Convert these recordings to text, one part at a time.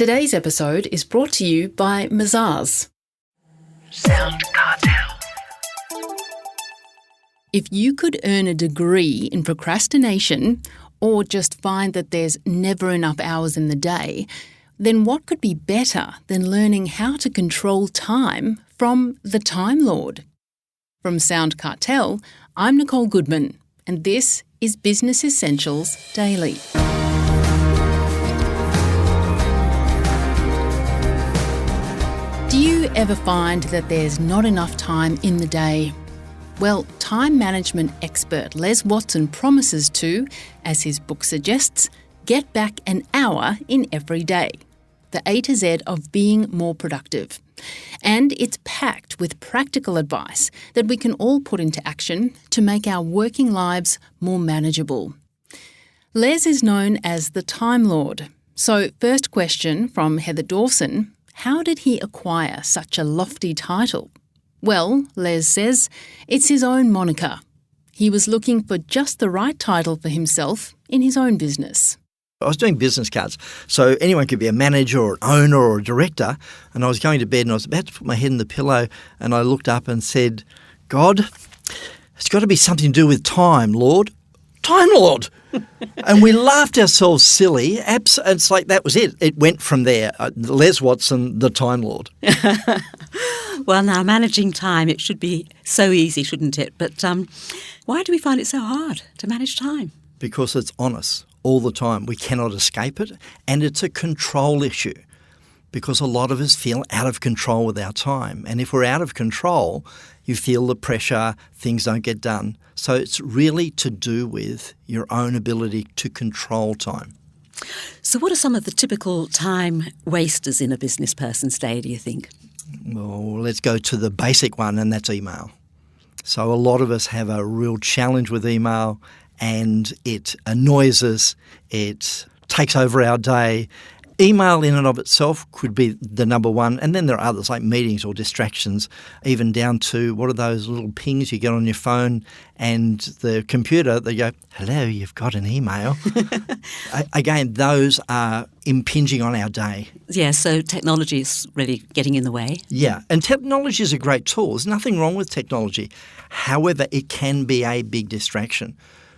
Today's episode is brought to you by Mazars. SoundCartel. If you could earn a degree in procrastination or just find that there's never enough hours in the day, then what could be better than learning how to control time from the Time Lord? From SoundCartel, I'm Nicole Goodman, and this is Business Essentials Daily. Do you ever find that there's not enough time in the day? Well, time management expert Les Watson promises to, as his book suggests, get back an hour in every day. The A to Z of being more productive. And it's packed with practical advice that we can all put into action to make our working lives more manageable. Les is known as the Time Lord. So, first question from Heather Dawson: how did he acquire such a lofty title? Well, Les says, it's his own moniker. He was looking for just the right title for himself in his own business. I was doing business cards, so anyone could be a manager or an owner or a director, and I was going to bed and I was about to put my head in the pillow and I looked up and said, God, it's got to be something to do with time, Lord. Time Lord! And we laughed ourselves silly. It's like that was it. It went from there. Les Watson, the Time Lord. Well, now, managing time, it should be so easy, shouldn't it? But why do we find it so hard to manage time? Because it's on us all the time. We cannot escape it, and it's a control issue because a lot of us feel out of control with our time. And if we're out of control, you feel the pressure, things don't get done. So it's really to do with your own ability to control time. So what are some of the typical time wasters in a business person's day, do you think? Well, let's go to the basic one, and that's email. So a lot of us have a real challenge with email, and it annoys us, it takes over our day. Email in and of itself could be the number one, and then there are others like meetings or distractions, even down to what are those little pings you get on your phone and the computer, they go, hello, you've got an email. Again, those are impinging on our day. Yeah, so technology is really getting in the way. Yeah, and technology is a great tool. There's nothing wrong with technology. However, it can be a big distraction,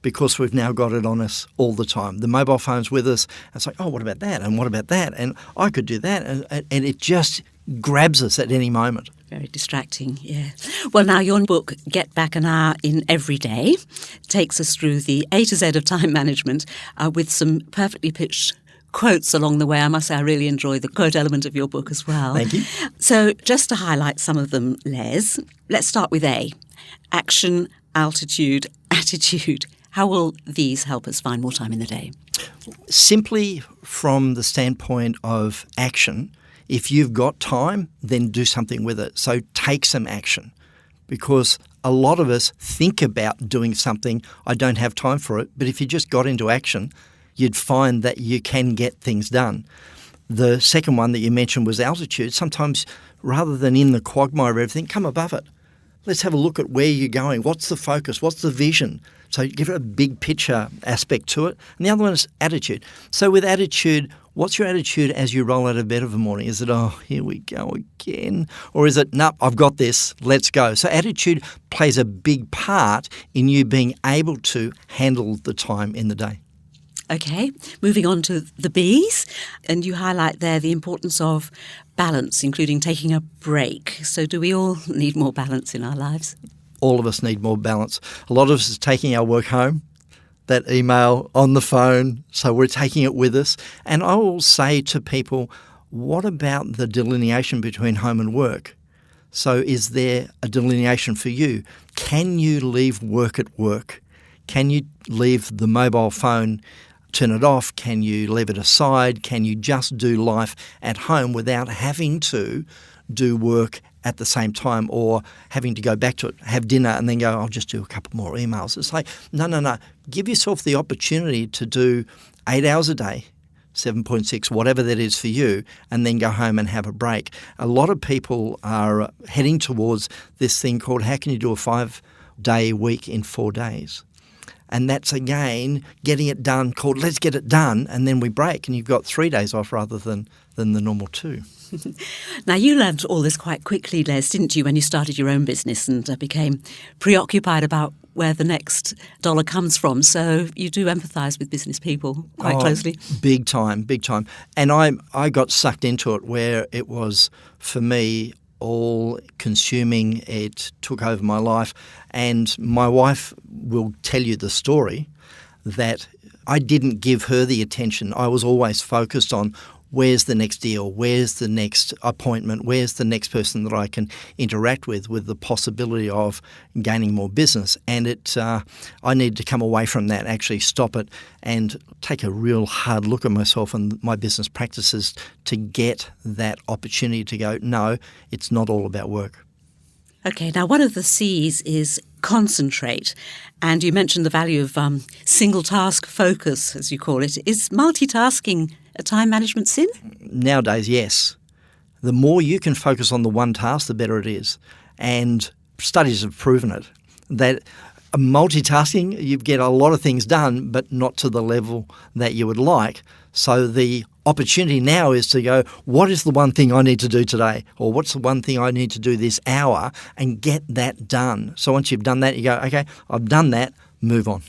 because we've now got it on us all the time. The mobile phone's with us. It's like, oh, what about that? And what about that? And I could do that. And it just grabs us at any moment. Very distracting, yeah. Well, now your book, Get Back an Hour in Every Day, takes us through the A to Z of time management with some perfectly pitched quotes along the way. I must say I really enjoy the quote element of your book as well. Thank you. So just to highlight some of them, Les, let's start with A. Action, altitude, attitude. How will these help us find more time in the day? Simply from the standpoint of action, if you've got time, then do something with it. So take some action, because a lot of us think about doing something, I don't have time for it, but if you just got into action, you'd find that you can get things done. The second one that you mentioned was altitude. Sometimes rather than in the quagmire of everything, come above it. Let's have a look at where you're going. What's the focus? What's the vision? So give it a big picture aspect to it. And the other one is attitude. So with attitude, what's your attitude as you roll out of bed of a morning? Is it, oh, here we go again? Or is it, no, I've got this, let's go? So attitude plays a big part in you being able to handle the time in the day. Okay, moving on to the B's, and you highlight there the importance of balance, including taking a break. So do we all need more balance in our lives? All of us need more balance. A lot of us is taking our work home, that email on the phone, so we're taking it with us. And I will say to people, what about the delineation between home and work? So is there a delineation for you? Can you leave work at work? Can you leave the mobile phone, turn it off? Can you leave it aside? Can you just do life at home without having to do work at the same time, or having to go back to it, have dinner and then go, I'll just do a couple more emails? It's like, no. Give yourself the opportunity to do 8 hours a day, 7.6, whatever that is for you, and then go home and have a break. A lot of people are heading towards this thing called, how can you do a 5-day week in 4 days? And that's, again, getting it done, called let's get it done, and then we break, and you've got 3 days off rather than than the normal 2. Now, you learned all this quite quickly, Les, didn't you, when you started your own business and became preoccupied about where the next dollar comes from. So you do empathise with business people quite closely. Big time, big time. And I got sucked into it where it was, for me, all consuming. It took over my life. And my wife will tell you the story that I didn't give her the attention. I was always focused on where's the next deal, where's the next appointment, where's the next person that I can interact with the possibility of gaining more business. And I needed to come away from that, actually stop it and take a real hard look at myself and my business practices to get that opportunity to go, no, it's not all about work. Okay, now one of the C's is concentrate. And you mentioned the value of single task focus, as you call it. Is multitasking a time management sin? Nowadays, yes. The more you can focus on the one task, the better it is. And studies have proven it, that multitasking, you get a lot of things done, but not to the level that you would like. So the opportunity now is to go, what is the one thing I need to do today? Or what's the one thing I need to do this hour, and get that done. So once you've done that, you go, okay, I've done that, move on.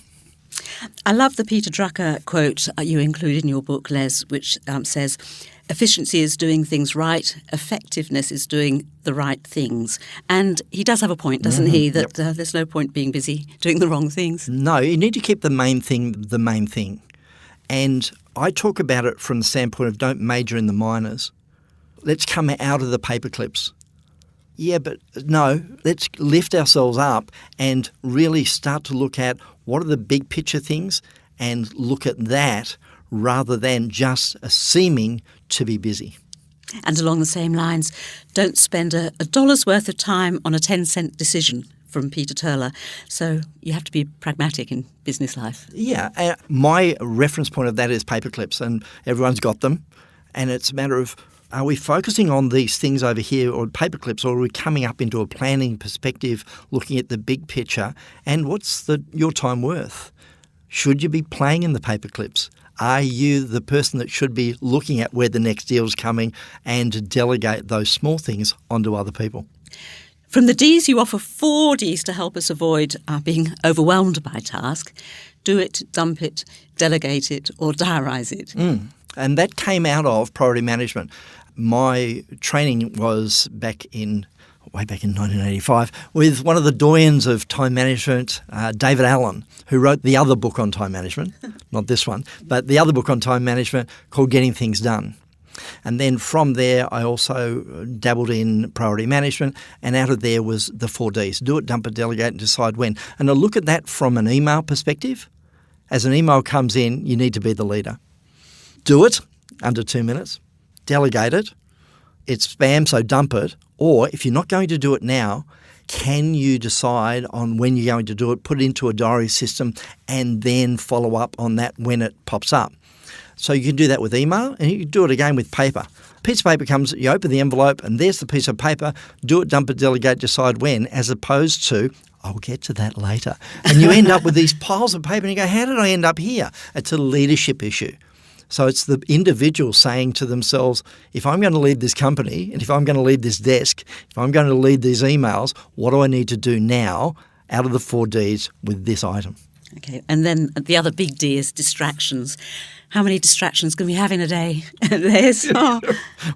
I love the Peter Drucker quote you include in your book, Les, which says, efficiency is doing things right, effectiveness is doing the right things. And he does have a point, doesn't he, that there's no point being busy doing the wrong things. No, you need to keep the main thing the main thing. And I talk about it from the standpoint of don't major in the minors. Let's come out of the paper clips. Yeah, but no, let's lift ourselves up and really start to look at what are the big picture things and look at that rather than just seeming to be busy. And along the same lines, don't spend a dollar's worth of time on a 10-cent decision, from Peter Turler. So you have to be pragmatic in business life. Yeah, my reference point of that is paper clips, and everyone's got them. And it's a matter of, are we focusing on these things over here or paper clips, or are we coming up into a planning perspective, looking at the big picture, and what's your time worth? Should you be playing in the paper clips? Are you the person that should be looking at where the next deal's coming and delegate those small things onto other people? From the Ds, you offer 4 Ds to help us avoid being overwhelmed by task. Do it, dump it, delegate it, or diarise it. And that came out of priority management. My training was way back in 1985 with one of the doyens of time management, David Allen, who wrote the other book on time management, not this one, but the other book on time management called Getting Things Done. And then from there, I also dabbled in priority management, and out of there was the 4 Ds: do it, dump it, delegate, and decide when. And I look at that from an email perspective. As an email comes in, you need to be the leader. Do it under 2 minutes, delegate it. It's spam, so dump it. Or if you're not going to do it now, can you decide on when you're going to do it, put it into a diary system, and then follow up on that when it pops up? So you can do that with email, and you can do it again with paper. A piece of paper comes, you open the envelope, and there's the piece of paper. Do it, dump it, delegate, decide when, as opposed to, I'll get to that later. And you end up with these piles of paper, and you go, how did I end up here? It's a leadership issue. So it's the individual saying to themselves, if I'm going to leave this company, and if I'm going to leave this desk, if I'm going to leave these emails, what do I need to do now out of the 4 Ds with this item? Okay, and then the other big D is distractions. How many distractions can we have in a day? There's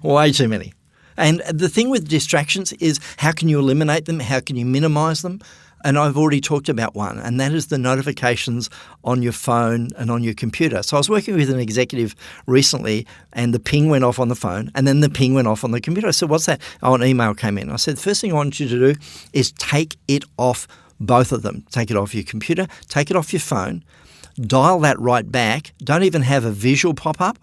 way too many. And the thing with distractions is, how can you eliminate them? How can you minimise them? And I've already talked about one, and that is the notifications on your phone and on your computer. So I was working with an executive recently, and the ping went off on the phone, and then the ping went off on the computer. I said, what's that? Oh, an email came in. I said, the first thing I want you to do is take it off both of them. Take it off your computer, take it off your phone, dial that right back, don't even have a visual pop up,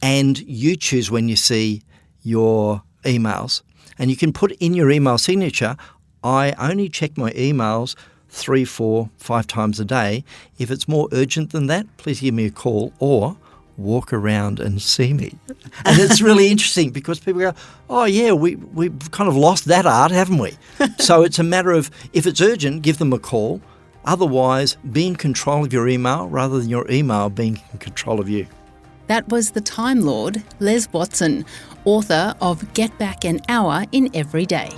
and you choose when you see your emails. And you can put in your email signature, I only check my emails 3, 4, 5 times a day. If it's more urgent than that, please give me a call or walk around and see me. And it's really interesting because people go, oh yeah, we've kind of lost that art, haven't we? So it's a matter of, if it's urgent, give them a call. Otherwise, be in control of your email rather than your email being in control of you. That was the Time Lord, Les Watson, author of Get Back an Hour in Every Day.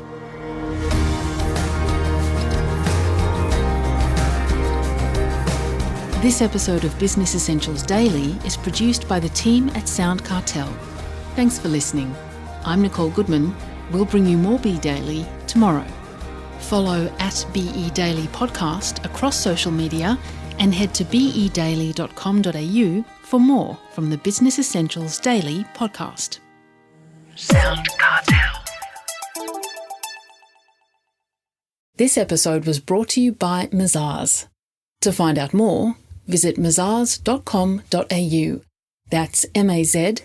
This episode of Business Essentials Daily is produced by the team at SoundCartel. Thanks for listening. I'm Nicole Goodman. We'll bring you more Be Daily tomorrow. Follow @BE Daily Podcast across social media and head to bedaily.com.au for more from the Business Essentials Daily podcast. SoundCartel. This episode was brought to you by Mazars. To find out more, visit mazars.com.au. That's mazars.com.au.